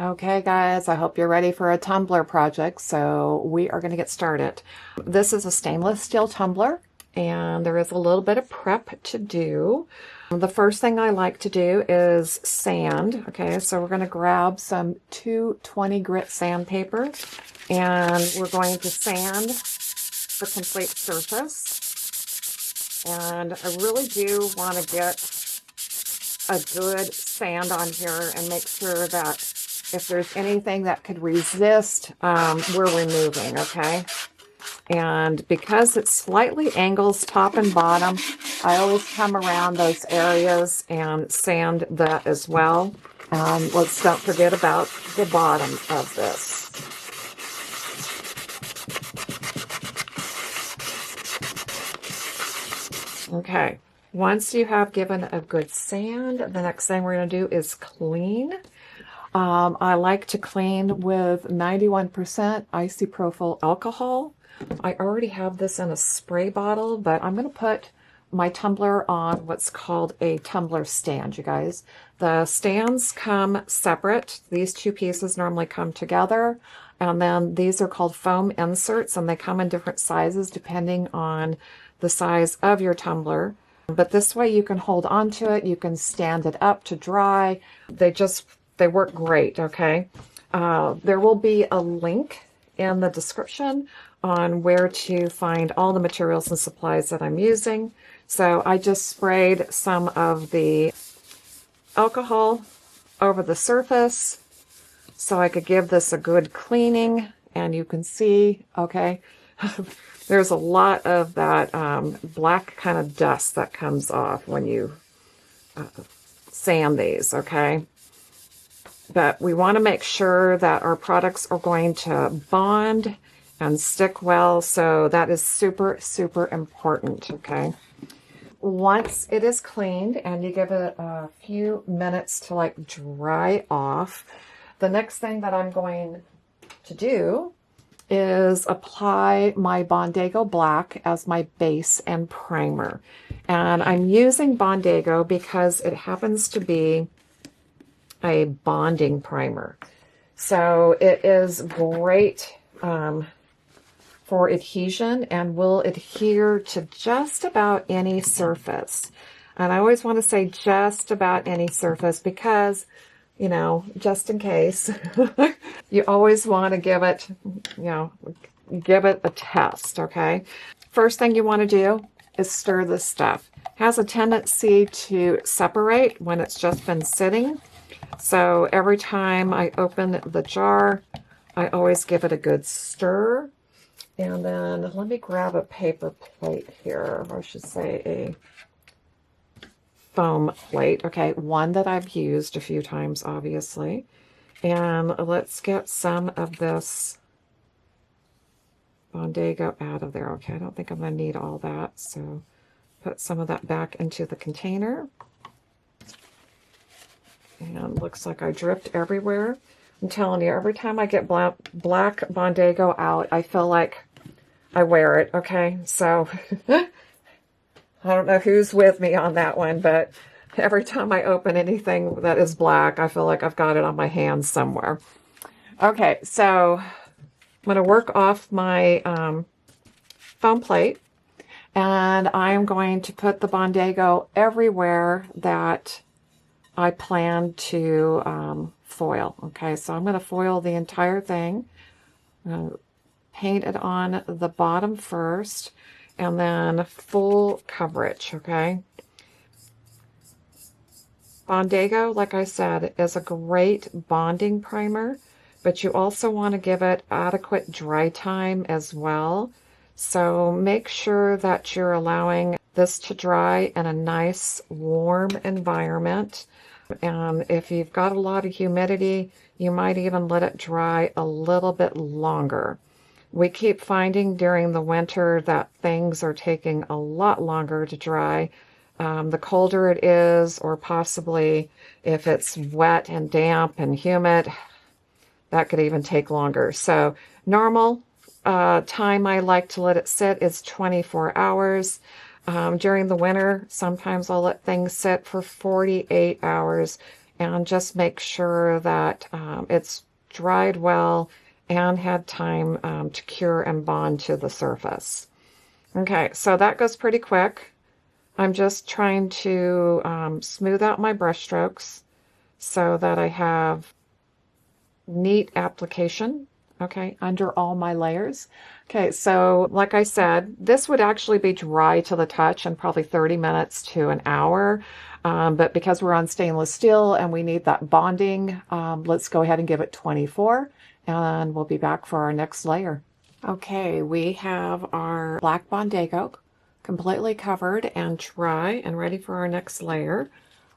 Okay, guys, I hope you're ready for a tumbler project. So we are going to get started. This is a stainless steel tumbler, and there is a little bit of prep to do. The first thing I like to do is sand. Okay, so we're going to grab some 220 grit sandpaper, and we're going to sand the complete surface. And I really do want to get a good sand on here and make sure that if there's anything that could resist, we're removing, okay? And because it slightly angles top and bottom, I always come around those areas and sand that as well. Let's don't forget about the bottom of this. Okay, once you have given a good sand, the next thing we're going to do is clean. I like to clean with 91% isopropyl alcohol. I already have this in a spray bottle, but I'm going to put my tumbler on what's called a tumbler stand, you guys. The stands come separate. These two pieces normally come together, and then these are called foam inserts, and they come in different sizes depending on the size of your tumbler. But this way you can hold onto it, you can stand it up to dry. They work great, okay? There will be a link in the description on where to find all the materials and supplies that I'm using. So I just sprayed some of the alcohol over the surface so I could give this a good cleaning, and you can see, okay, there's a lot of that black kind of dust that comes off when you sand these, okay? But we want to make sure that our products are going to bond and stick well, so that is super, super important, okay? Once it is cleaned and you give it a few minutes to like dry off, the next thing that I'm going to do is apply my Bondago Black as my base and primer. And I'm using Bondago because it happens to be a bonding primer. So it is great for adhesion and will adhere to just about any surface. And I always want to say just about any surface because, you know, just in case, you always want to give it, give it a test, okay? First thing you want to do is stir this stuff. It has a tendency to separate when it's just been sitting. So every time I open the jar, I always give it a good stir. And then let me grab a paper plate here, or I should say a foam plate. Okay, one that I've used a few times, obviously. And let's get some of this Bondago out of there. Okay, I don't think I'm going to need all that, so put some of that back into the container. And looks like I dripped everywhere. I'm telling you, every time I get black Bondago out, I feel like I wear it, okay? So I don't know who's with me on that one, but every time I open anything that is black, I feel like I've got it on my hands somewhere. Okay, so I'm going to work off my foam plate, and I'm going to put the Bondago everywhere that I plan to foil. Okay, so I'm going to foil the entire thing. I'm going to paint it on the bottom first, and then full coverage, okay? Bondago, like I said, is a great bonding primer, but you also want to give it adequate dry time as well. So make sure that you're allowing this to dry in a nice warm environment. And if you've got a lot of humidity, you might even let it dry a little bit longer. We keep finding during the winter that things are taking a lot longer to dry. The colder it is, or possibly if it's wet and damp and humid, that could even take longer. So normal time I like to let it sit is 24 hours. During the winter, sometimes I'll let things sit for 48 hours. and just make sure that it's dried well and had time to cure and bond to the surface. Okay, so that goes pretty quick. I'm just trying to smooth out my brush strokes so that I have neat application, okay, under all my layers. Okay, so like I said, this would actually be dry to the touch in probably 30 minutes to an hour. But because we're on stainless steel and we need that bonding, let's go ahead and give it 24, and we'll be back for our next layer. Okay, we have our black Bondago completely covered and dry and ready for our next layer,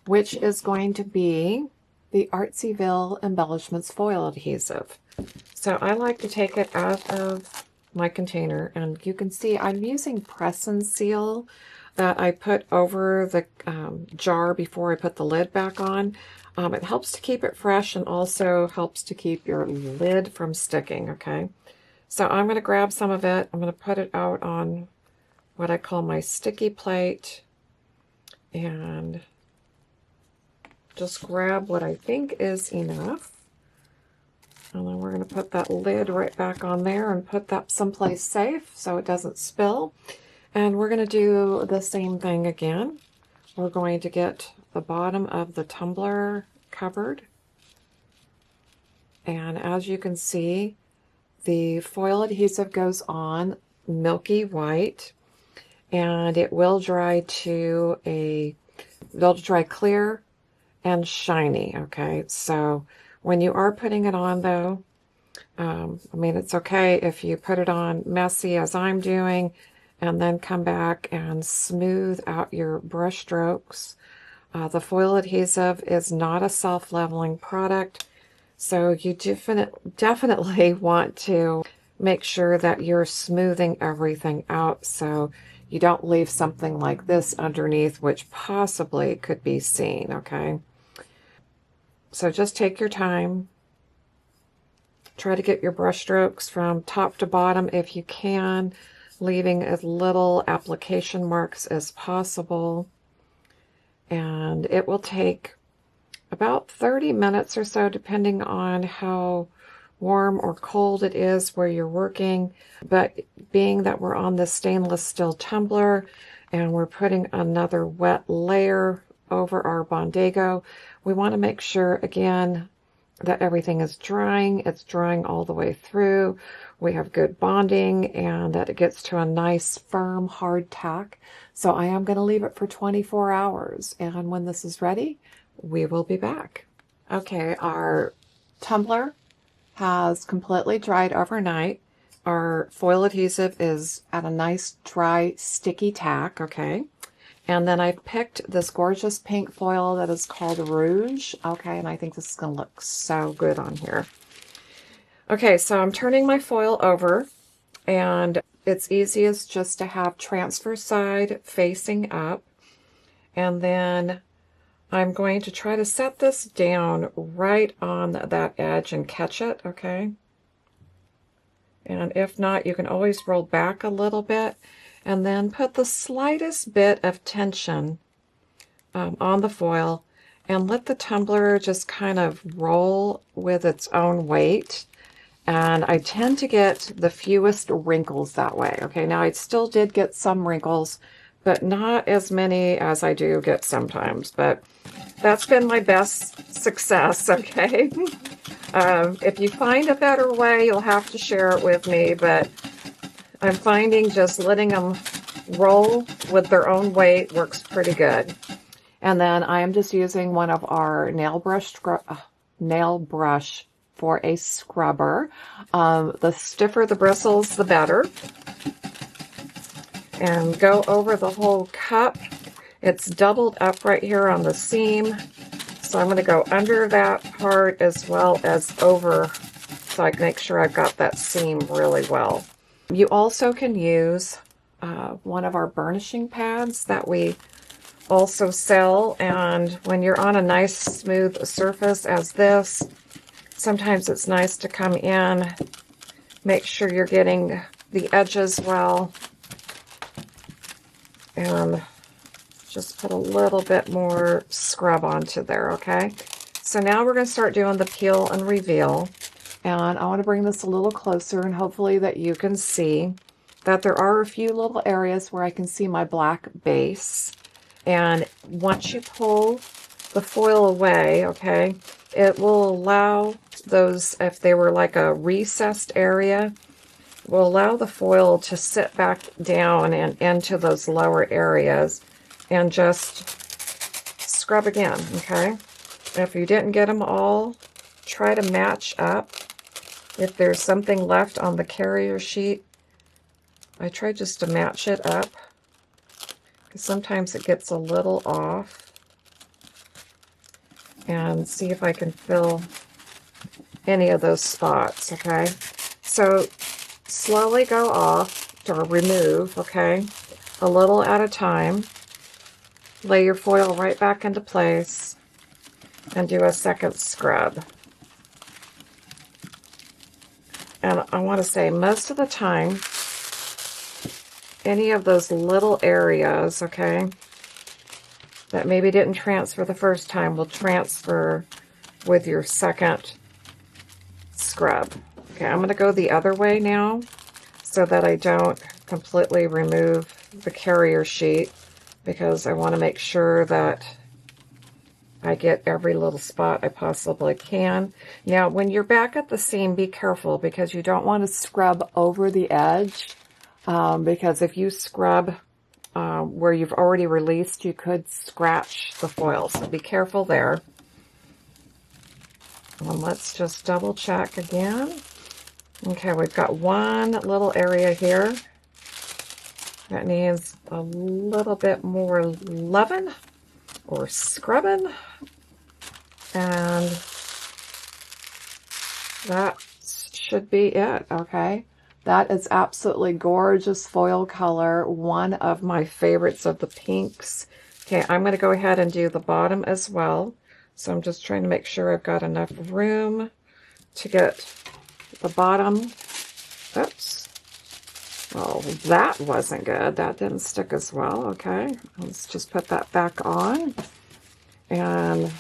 which is going to be the Artsyville Embellishments foil adhesive. So I like to take it out of my container, and you can see I'm using press and seal that I put over the jar before I put the lid back on. It helps to keep it fresh and also helps to keep your lid from sticking, okay? So I'm going to grab some of it. I'm going to put it out on what I call my sticky plate and just grab what I think is enough. And then we're going to put that lid right back on there and put that someplace safe so it doesn't spill. And we're going to do the same thing again. We're going to get the bottom of the tumbler covered. And as you can see, the foil adhesive goes on milky white, and it will dry to it'll dry clear and shiny, okay? So when you are putting it on though, I mean, it's okay if you put it on messy as I'm doing and then come back and smooth out your brush strokes. The foil adhesive is not a self-leveling product, so you definitely want to make sure that you're smoothing everything out so you don't leave something like this underneath which possibly could be seen, okay? So just take your time. Try to get your brush strokes from top to bottom if you can, leaving as little application marks as possible. And it will take about 30 minutes or so, depending on how warm or cold it is where you're working. But being that we're on the stainless steel tumbler and we're putting another wet layer over our Bondago, we want to make sure again that everything is drying. It's drying all the way through. We have good bonding and that it gets to a nice firm hard tack. So I am going to leave it for 24 hours, and when this is ready, we will be back. Okay, our tumbler has completely dried overnight. Our foil adhesive is at a nice dry sticky tack, okay? And then I picked this gorgeous pink foil that is called Rouge, okay? And I think this is going to look so good on here. Okay, so I'm turning my foil over, and it's easiest just to have transfer side facing up. And then I'm going to try to set this down right on that edge and catch it, okay? And if not, you can always roll back a little bit and then put the slightest bit of tension on the foil and let the tumbler just kind of roll with its own weight. And I tend to get the fewest wrinkles that way. Okay, now I still did get some wrinkles, but not as many as I do get sometimes. But that's been my best success, okay? If you find a better way, you'll have to share it with me, but I'm finding just letting them roll with their own weight works pretty good. And then I am just using one of our nail brush for a scrubber. The stiffer the bristles, the better. And go over the whole cup. It's doubled up right here on the seam. So I'm going to go under that part as well as over so I can make sure I've got that seam really well. You also can use one of our burnishing pads that we also sell, and when you're on a nice smooth surface as this, sometimes it's nice to come in, make sure you're getting the edges well, and just put a little bit more scrub onto there, okay? So now we're going to start doing the peel and reveal. And I want to bring this a little closer, and hopefully that you can see that there are a few little areas where I can see my black base. And once you pull the foil away, okay, it will allow those, if they were like a recessed area, will allow the foil to sit back down and into those lower areas and just scrub again, okay? If you didn't get them all, try to match up. If there's something left on the carrier sheet, I try just to match it up, because sometimes it gets a little off. And see if I can fill any of those spots, okay? So slowly go off, or remove, okay? A little at a time. Lay your foil right back into place and do a second scrub. And I want to say most of the time, any of those little areas, okay, that maybe didn't transfer the first time will transfer with your second scrub. Okay, I'm going to go the other way now so that I don't completely remove the carrier sheet, because I want to make sure that I get every little spot I possibly can. Now, when you're back at the seam, be careful, because you don't want to scrub over the edge, because if you scrub where you've already released, you could scratch the foil. So be careful there. And let's just double check again. Okay, we've got one little area here that needs a little bit more loving or scrubbing, and that should be it, okay? That is absolutely gorgeous foil color, one of my favorites of the pinks. Okay, I'm going to go ahead and do the bottom as well. So I'm just trying to make sure I've got enough room to get the bottom. Oops. Oh, that wasn't good. That didn't stick as well. Okay, let's just put that back on and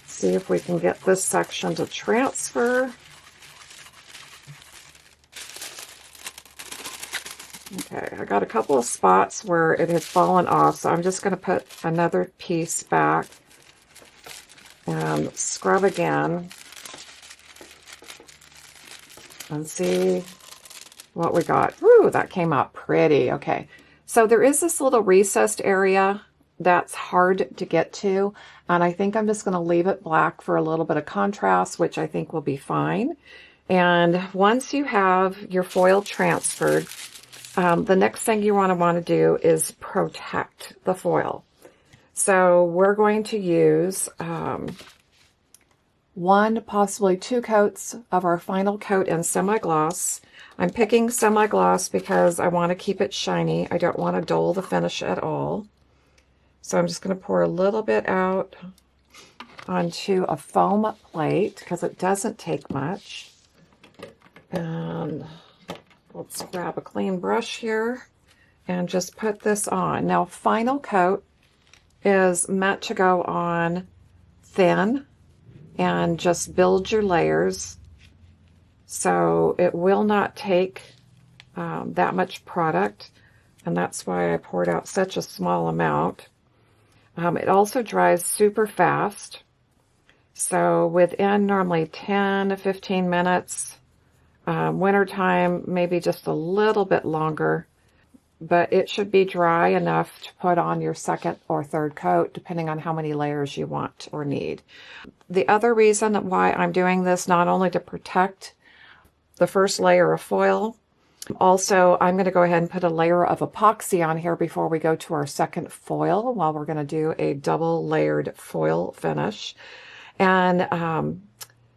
see if we can get this section to transfer. Okay, I got a couple of spots where it had fallen off, so I'm just going to put another piece back and scrub again and see what we got. Woo, that came out pretty. Okay, so there is this little recessed area that's hard to get to, and I think I'm just going to leave it black for a little bit of contrast, which I think will be fine. And once you have your foil transferred, the next thing you want to do is protect the foil. So we're going to use one, possibly two coats of our final coat in semi-gloss. I'm picking semi-gloss because I want to keep it shiny. I don't want to dull the finish at all. So I'm just going to pour a little bit out onto a foam plate because it doesn't take much. And let's grab a clean brush here and just put this on. Now, final coat is meant to go on thin and just build your layers. So it will not take that much product, and that's why I poured out such a small amount. It also dries super fast. So within normally 10 to 15 minutes, wintertime, maybe just a little bit longer, but it should be dry enough to put on your second or third coat, depending on how many layers you want or need. The other reason why I'm doing this, not only to protect the first layer of foil, also I'm going to go ahead and put a layer of epoxy on here before we go to our second foil, while we're going to do a double layered foil finish. And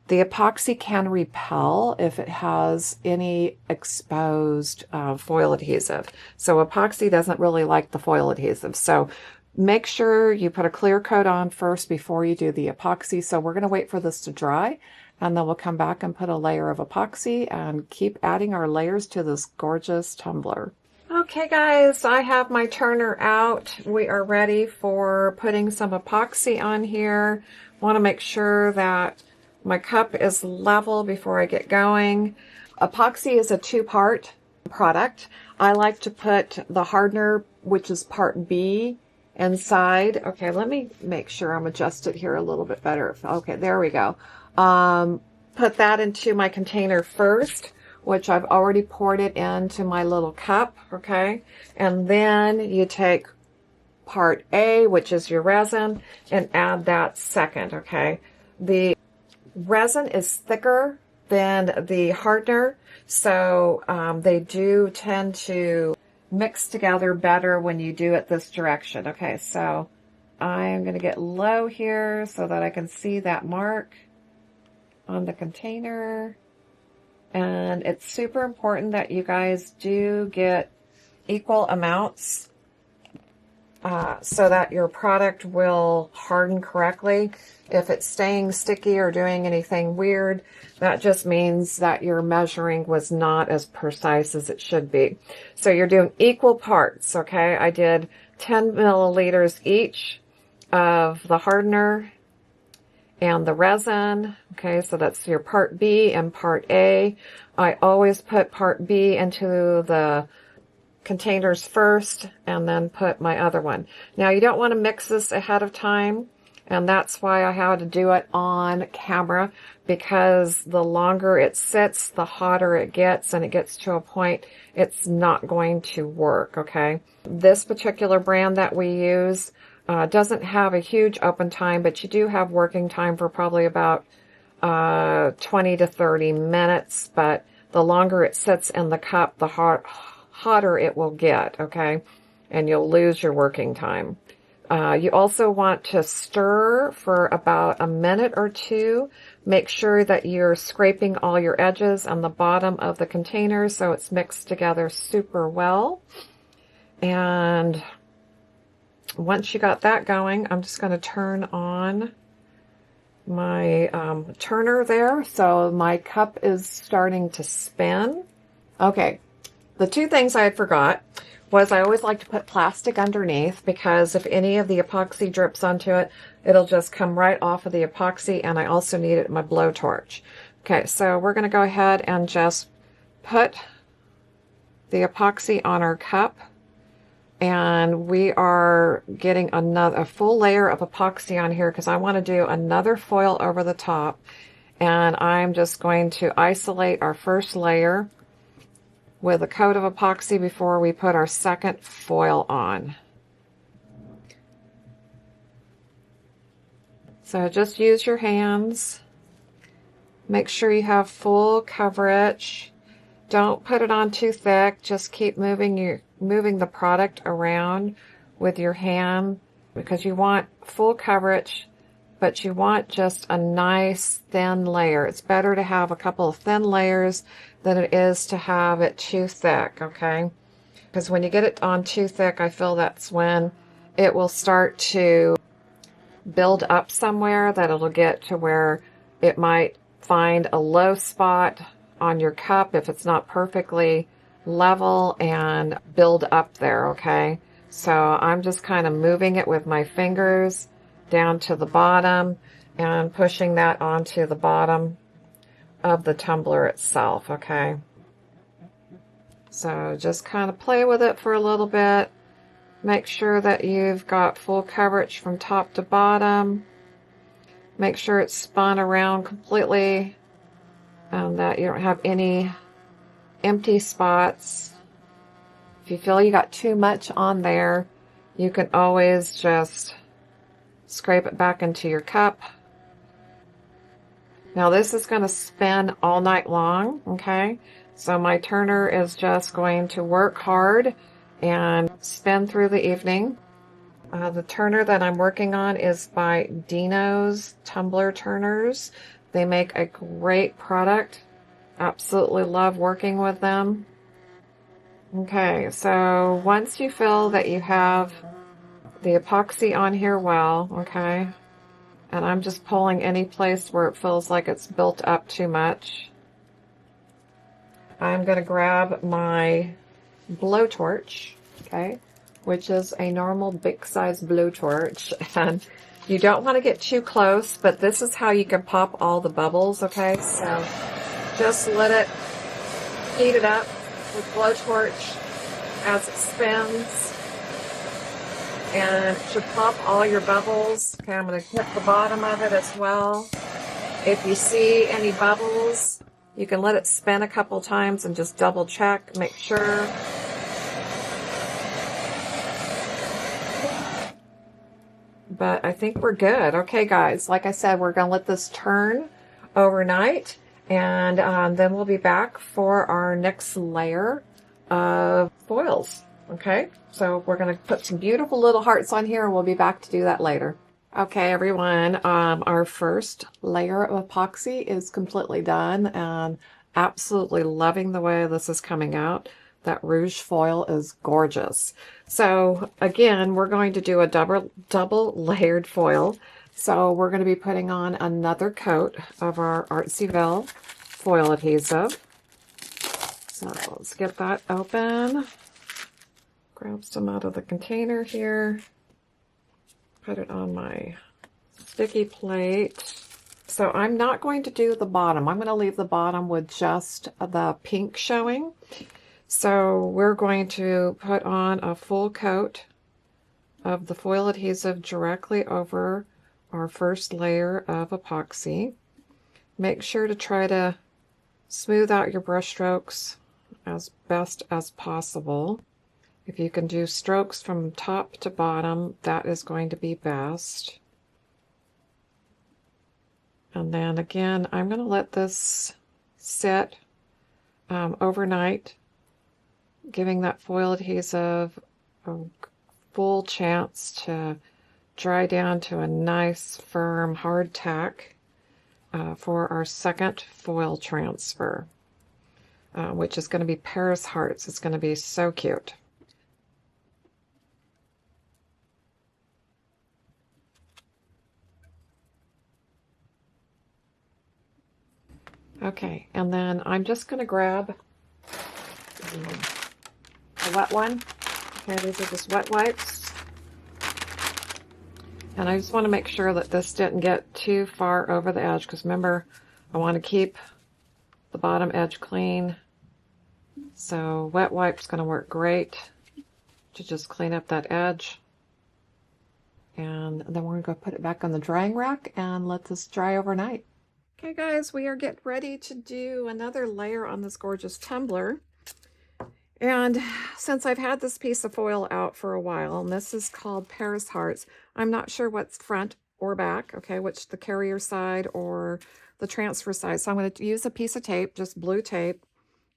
the epoxy can repel if it has any exposed foil adhesive. So epoxy doesn't really like the foil adhesive. So make sure you put a clear coat on first before you do the epoxy. So we're going to wait for this to dry, and then we'll come back and put a layer of epoxy and keep adding our layers to this gorgeous tumbler. Okay guys, I have my turner out. We are ready for putting some epoxy on here. Want to make sure that my cup is level before I get going. Epoxy is a two-part product. I like to put the hardener, which is part B, inside. Okay, let me make sure I'm adjusted here a little bit better. Okay, there we go. Put that into my container first, which I've already poured it into my little cup, okay? And then you take part A, which is your resin, and add that second, okay? The resin is thicker than the hardener, so they do tend to mix together better when you do it this direction. Okay, so I'm going to get low here so that I can see that mark on the container. And it's super important that you guys do get equal amounts so that your product will harden correctly. If it's staying sticky or doing anything weird, that just means that your measuring was not as precise as it should be. So you're doing equal parts, okay? I did 10 milliliters each of the hardener and the resin. Okay, so that's your part B and part A. I always put part B into the containers first and then put my other one. Now you don't want to mix this ahead of time, and that's why I had to do it on camera, because the longer it sits, the hotter it gets, and it gets to a point it's not going to work, okay? This particular brand that we use doesn't have a huge open time, but you do have working time for probably about 20 to 30 minutes, but the longer it sits in the cup, the hotter it will get, okay? And you'll lose your working time. You also want to stir for about a minute or two. Make sure that you're scraping all your edges on the bottom of the container so it's mixed together super well. And once you got that going, I'm just going to turn on my turner there. So my cup is starting to spin. Okay, the two things I forgot was I always like to put plastic underneath, because if any of the epoxy drips onto it, it'll just come right off of the epoxy, and I also need it in my blowtorch. Okay, so we're going to go ahead and just put the epoxy on our cup. And we are getting a full layer of epoxy on here because I want to do another foil over the top. And I'm just going to isolate our first layer with a coat of epoxy before we put our second foil on. So just use your hands. Make sure you have full coverage. Don't put it on too thick. Just keep moving the product around with your hand, because you want full coverage, but you want just a nice thin layer. It's better to have a couple of thin layers than it is to have it too thick, okay? Because when you get it on too thick, I feel that's when it will start to build up somewhere, that it'll get to where it might find a low spot on your cup if it's not perfectly level and build up there, okay? So I'm just kind of moving it with my fingers down to the bottom and pushing that onto the bottom of the tumbler itself, okay? So just kind of play with it for a little bit. Make sure that you've got full coverage from top to bottom. Make sure it's spun around completely and that you don't have any empty spots. If you feel you got too much on there, you can always just scrape it back into your cup. Now this is going to spin all night long, okay? So my turner is just going to work hard and spin through the evening. The turner that I'm working on is by Dino's Tumbler Turners. They make a great product. Absolutely love working with them. Okay, so once you feel that you have the epoxy on here well, okay, and I'm just pulling any place where it feels like it's built up too much, I'm going to grab my blowtorch, okay, which is a normal big size blowtorch. And you don't want to get too close, but this is how you can pop all the bubbles, okay? So just let it heat it up with blowtorch as it spins, and it should pop all your bubbles. Okay, I'm going to hit the bottom of it as well. If you see any bubbles, you can let it spin a couple times and just double check, make sure. But I think we're good. Okay, guys, like I said, we're going to let this turn overnight, and then we'll be back for our next layer of foils. Okay, so we're going to put some beautiful little hearts on here, and we'll be back to do that later. Okay, everyone, our first layer of epoxy is completely done, and absolutely loving the way this is coming out. That rouge foil is gorgeous. So again, we're going to do a double layered foil. So we're going to be putting on another coat of our Artsy foil adhesive. So let's get that open. Grab some out of the container here. Put it on my sticky plate. So I'm not going to do the bottom. I'm going to leave the bottom with just the pink showing. So we're going to put on a full coat of the foil adhesive directly over our first layer of epoxy. Make sure to try to smooth out your brush strokes as best as possible. If you can do strokes from top to bottom, that is going to be best. And then again, I'm going to let this sit overnight, giving that foil adhesive a full chance to dry down to a nice, firm, hard tack for our second foil transfer, which is going to be Paris Hearts. It's going to be so cute. Okay, and then I'm just going to grab a wet one. Okay, these are just wet wipes. And I just want to make sure that this didn't get too far over the edge, because remember, I want to keep the bottom edge clean. So wet wipe's going to work great to just clean up that edge. And then we're going to go put it back on the drying rack and let this dry overnight. Okay guys, we are getting ready to do another layer on this gorgeous tumbler. And since I've had this piece of foil out for a while, and this is called Paris Hearts, I'm not sure what's front or back, okay, which the carrier side or the transfer side. So I'm going to use a piece of tape, just blue tape.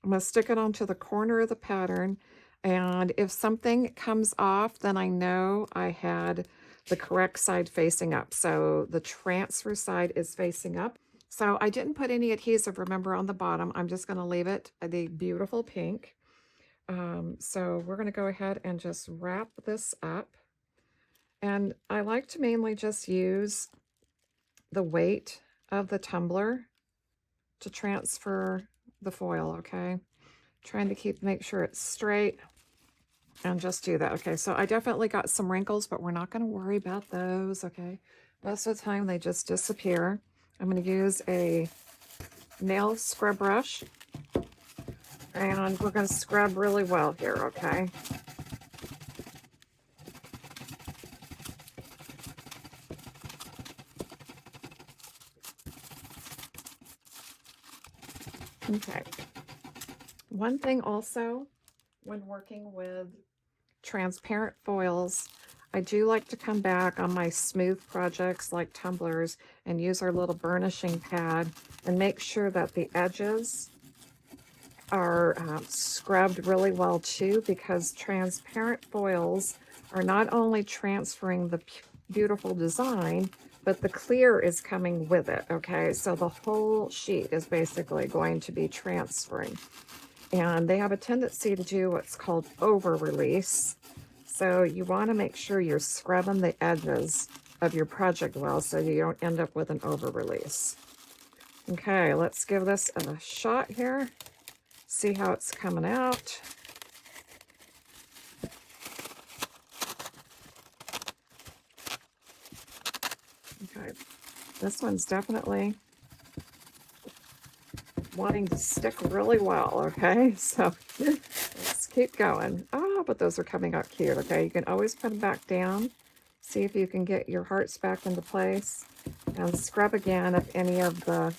I'm going to stick it onto the corner of the pattern. And if something comes off, then I know I had the correct side facing up. So the transfer side is facing up. So I didn't put any adhesive, remember, on the bottom. I'm just going to leave it the beautiful pink. So we're going to go ahead and just wrap this up. And I like to mainly just use the weight of the tumbler to transfer the foil, okay? Trying to make sure it's straight and just do that. Okay, so I definitely got some wrinkles, but we're not going to worry about those, okay? Most of the time they just disappear. I'm going to use a nail scrub brush, and we're going to scrub really well here, okay? Okay. One thing also, when working with transparent foils, I do like to come back on my smooth projects like tumblers and use our little burnishing pad and make sure that the edges are scrubbed really well too, because transparent foils are not only transferring the beautiful design, but the clear is coming with it, okay? So the whole sheet is basically going to be transferring. And they have a tendency to do what's called over-release. So you want to make sure you're scrubbing the edges of your project well so you don't end up with an over-release. Okay, let's give this a shot here. See how it's coming out. This one's definitely wanting to stick really well, okay? So let's keep going. Oh, but those are coming out cute, okay? You can always put them back down. See if you can get your hearts back into place. And scrub again if any of the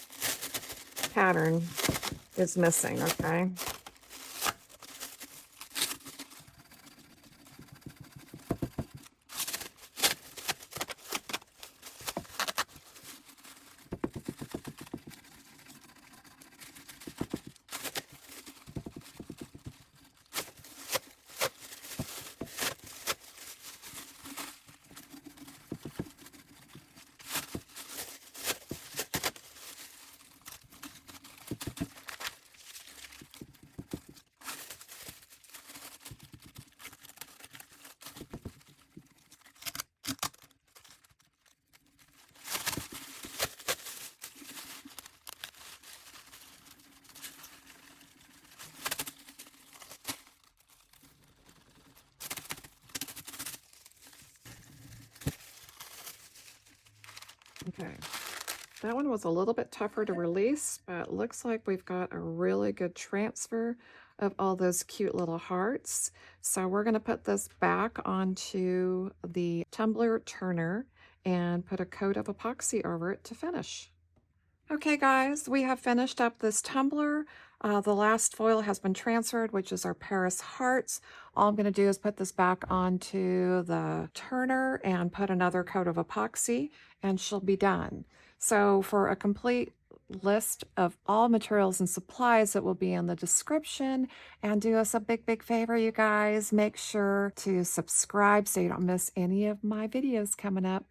pattern is missing, okay? Okay. That one was a little bit tougher to release, but looks like we've got a really good transfer of all those cute little hearts. So we're going to put this back onto the tumbler turner and put a coat of epoxy over it to finish. Okay guys, we have finished up this tumbler. The last foil has been transferred, which is our Paris hearts. All I'm going to do is put this back onto the turner and put another coat of epoxy, and she'll be done. So for a complete list of all materials and supplies, that will be in the description. And do us a big favor, you guys. Make sure to subscribe so you don't miss any of my videos coming up.